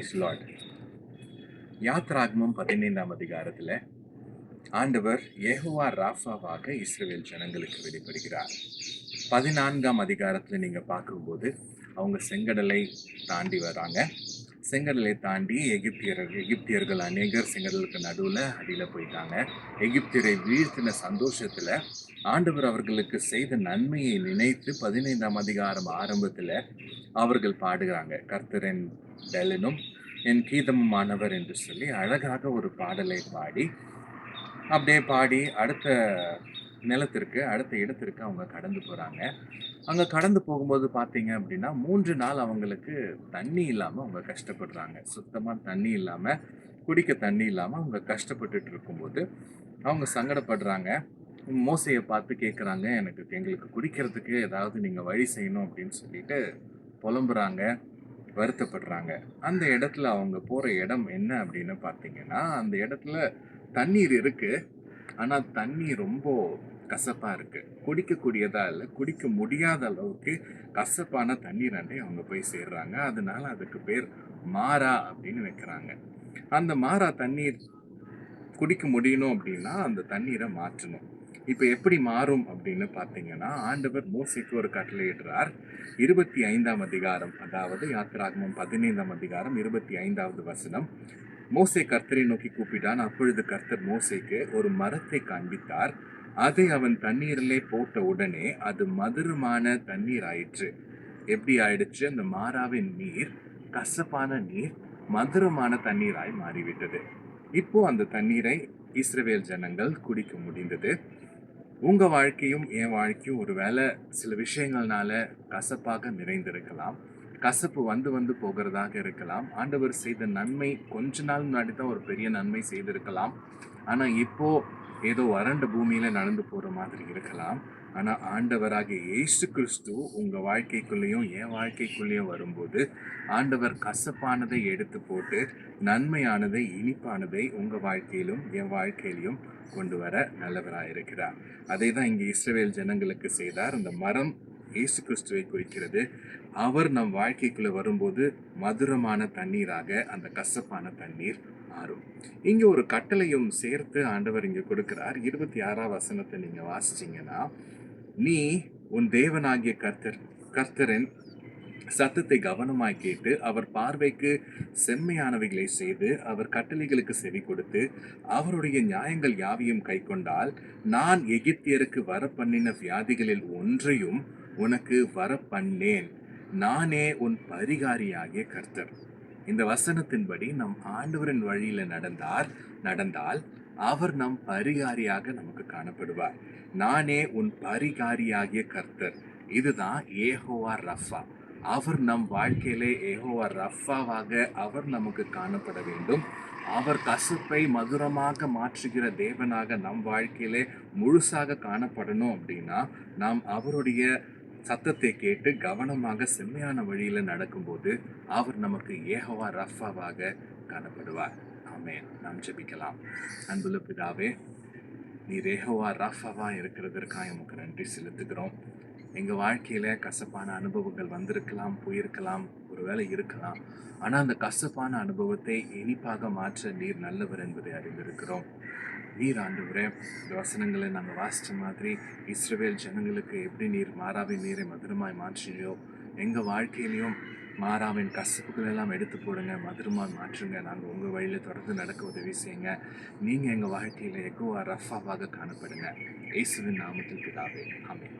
Price Lord. யாத்ராகமம் 15ஆம் அதிகாரத்துல ஆண்டவர் யெகோவா ராஃபாவாக இஸ்ரவேல் ஜனங்களுக்கு வெளிப்படுகிறார். 14ஆம் அதிகாரத்துல நீங்க பார்க்கும்போது அவங்க செங்கடலை தாண்டி வராங்க. செங்கடலை தாண்டி எகிப்தியர்கள் அநேகர் செங்கடலுக்கு நடுவுல அடியில போயிட்டாங்க. எகிப்தியரை வீழ்த்தின சந்தோஷத்துல ஆண்டவர் அவர்களுக்கு செய்த நன்மையை நினைத்து 15ஆம் அதிகாரம் ஆரம்பத்துல அவர்கள் பாடுகிறாங்க. கர்த்தரின் பெலனும் என் கீதமுமானவர் என்று சொல்லி அழகாக ஒரு பாடலை பாடி அப்படியே பாடி அடுத்த இடத்திற்கு அவங்க கடந்து போறாங்க. அங்க கடந்து போகும்போது பார்த்தீங்க அப்படின்னா 3 நாள் அவங்களுக்கு தண்ணி இல்லாம அவங்க கஷ்டப்படுறாங்க. சுத்தமா தண்ணி இல்லாம, குடிக்க தண்ணி இல்லாம அவங்க கஷ்டப்பட்டுட்டு இருக்கும்போது அவங்க சங்கடப்படுறாங்க. மோசேயை பார்த்து கேட்குறாங்க, எங்களுக்கு குடிக்கிறதுக்கு ஏதாவது நீங்க வழி செய்யணும் அப்படின்னு சொல்லிட்டு புலம்புறாங்க, வருத்தப்படுறாங்க. அந்த இடத்துல அவங்க போற இடம் என்ன அப்படின்னு பார்த்தீங்கன்னா, அந்த இடத்துல தண்ணீர் இருக்கு. ஆனா தண்ணி ரொம்ப கசப்பா இருக்கு. குடிக்கக்கூடியதா இல்லை, குடிக்க முடியாத அளவுக்கு கசப்பான தண்ணீர் அண்டை அவங்க போய் சேர்றாங்க. அதனால அதுக்கு பேர் மாறா அப்படின்னு வைக்கிறாங்க. அந்த மாறா தண்ணீர் குடிக்க முடியணும் அப்படின்னா அந்த தண்ணீரை மாற்றணும். இப்ப எப்படி மாறும் அப்படின்னு பார்த்தீங்கன்னா, ஆண்டவர் மோசேக்கு ஒரு கட்டளையிடுறார். 25ஆம் அதிகாரம், அதாவது யாத்திராகமம் 15ஆம் அதிகாரம் 25வது வசனம். மோசே கர்த்தரை நோக்கி கூப்பிட்டான். அப்பொழுது கர்த்தர் மோசேக்கு ஒரு மரத்தை காண்பித்தார். அதை அவன் தண்ணீரிலே போட்ட உடனே அது மதுரமான தண்ணீர் ஆயிற்று. எப்படி ஆயிடுச்சு? அந்த மாறாவின் நீர், கசப்பான நீர் மதுரமான தண்ணீராய் மாறிவிட்டது. இப்போ அந்த தண்ணீரை இஸ்ரவேல் ஜனங்கள் குடிக்க முடிந்தது. உங்க வாழ்க்கையும் என் வாழ்க்கையும் ஒருவேளை சில விஷயங்கள்னால கசப்பாக நிறைந்திருக்கலாம். கசப்பு வந்து வந்து போகிறதாக இருக்கலாம். ஆண்டவர் செய்த நன்மை கொஞ்ச நாள் முன்னாடி தான் ஒரு பெரிய நன்மை செய்திருக்கலாம். ஆனா இப்போ ஏதோ வறண்ட பூமியில நடந்து போற மாதிரி இருக்கலாம். ஆனா ஆண்டவராகிய இயேசு கிறிஸ்து உங்க வாழ்க்கைக்குள்ளேயும் என் வாழ்க்கைக்குள்ளேயும் வரும்போது ஆண்டவர் கசப்பானதை எடுத்து போட்டு நன்மையானதை, இனிப்பானதை உங்க வாழ்க்கையிலும் என் வாழ்க்கையிலும் கொண்டு வர நல்லவராயிருக்கிறார். அதை தான் இங்கே இஸ்ரவேல் ஜனங்களுக்கு செய்தார். அந்த மரம் இயேசு கிறிஸ்துவை குறிக்கிறது. அவர் நம் வாழ்க்கைக்குள்ள வரும்போது மதுரமான தண்ணீராக அந்த கசப்பான தண்ணீர் மாறும். இங்க ஒரு கட்டளையும் சேர்த்து ஆண்டவர் இங்க கொடுக்கிறார். 26ஆம் வசனத்தை நீங்க வாசிச்சீங்கன்னா, நீ உன் தேவனாகிய கர்த்தரின் சத்தத்தை கவனமாய் கேட்டு அவர் பார்வைக்கு செம்மையானவைகளை செய்து அவர் கட்டளைகளுக்கு செவி கொடுத்து அவருடைய நியாயங்கள் யாவையும் கை கொண்டால் நான் எகிப்தியருக்கு வரப்பண்ணின வியாதிகளில் ஒன்றையும் உனக்கு வரப்பண்ணேன். நானே உன் பரிகாரியாகிய கர்த்தர். இந்த வசனத்தின்படி நம் ஆண்டவரின் வழியில நடந்தால் அவர் நம் பரிகாரியாக நமக்கு காணப்படுவார். நானே உன் பரிகாரியாகிய கர்த்தர். இதுதான் யெகோவா ரஃபா. அவர் நம் வாழ்க்கையிலே யெகோவா ரஃபாவாக அவர் நமக்கு காணப்பட வேண்டும். அவர் கசப்பை மதுரமாக மாற்றுகிற தேவனாக நம் வாழ்க்கையிலே முழுசாக காணப்படணும் அப்படின்னா நாம் அவருடைய சத்தத்தை கேட்டு கவனமாக செம்மையான வழியில நடக்கும்போது அவர் நமக்கு யெகோவா ரஃபாவாக காணப்படுவார். ஆமென். நாம் ஜெபிக்கலாம். அன்புள்ள பிதாவே, நீர் யெகோவா ரஃபாவா இருக்கிறதற்காக உமக்கு நன்றி செலுத்துகிறோம். எங்கள் வாழ்க்கையில் கசப்பான அனுபவங்கள் வந்திருக்கலாம், போயிருக்கலாம், ஒருவேளை இருக்கலாம். ஆனால் அந்த கசப்பான அனுபவத்தை இனிப்பாக மாற்ற நீர் நல்லவர் என்பதை அறிந்திருக்கிறோம். நீர் ஆண்டவரே, இந்த வசனங்களை நாங்கள் வாசித்த மாதிரி இஸ்ரவேல் ஜனங்களுக்கு எப்படி நீர் மாறாவின் நீரை மதுரமாய் மாற்றியோ, எங்கள் வாழ்க்கையிலையும் மாறாவின் கசப்புகள் எல்லாம் எடுத்து போடுங்க, மதுரமாக மாற்றுங்க. நாங்கள் உங்கள் வழியில் தொடர்ந்து நடக்க உதவி செய்யுங்க. நீங்கள் எங்கள் வாழ்க்கையில் யெகோவா ரஃபாவாக காணப்படுங்க. இயேசுவின் நாமத்தில் பிதாவே, ஆமென்.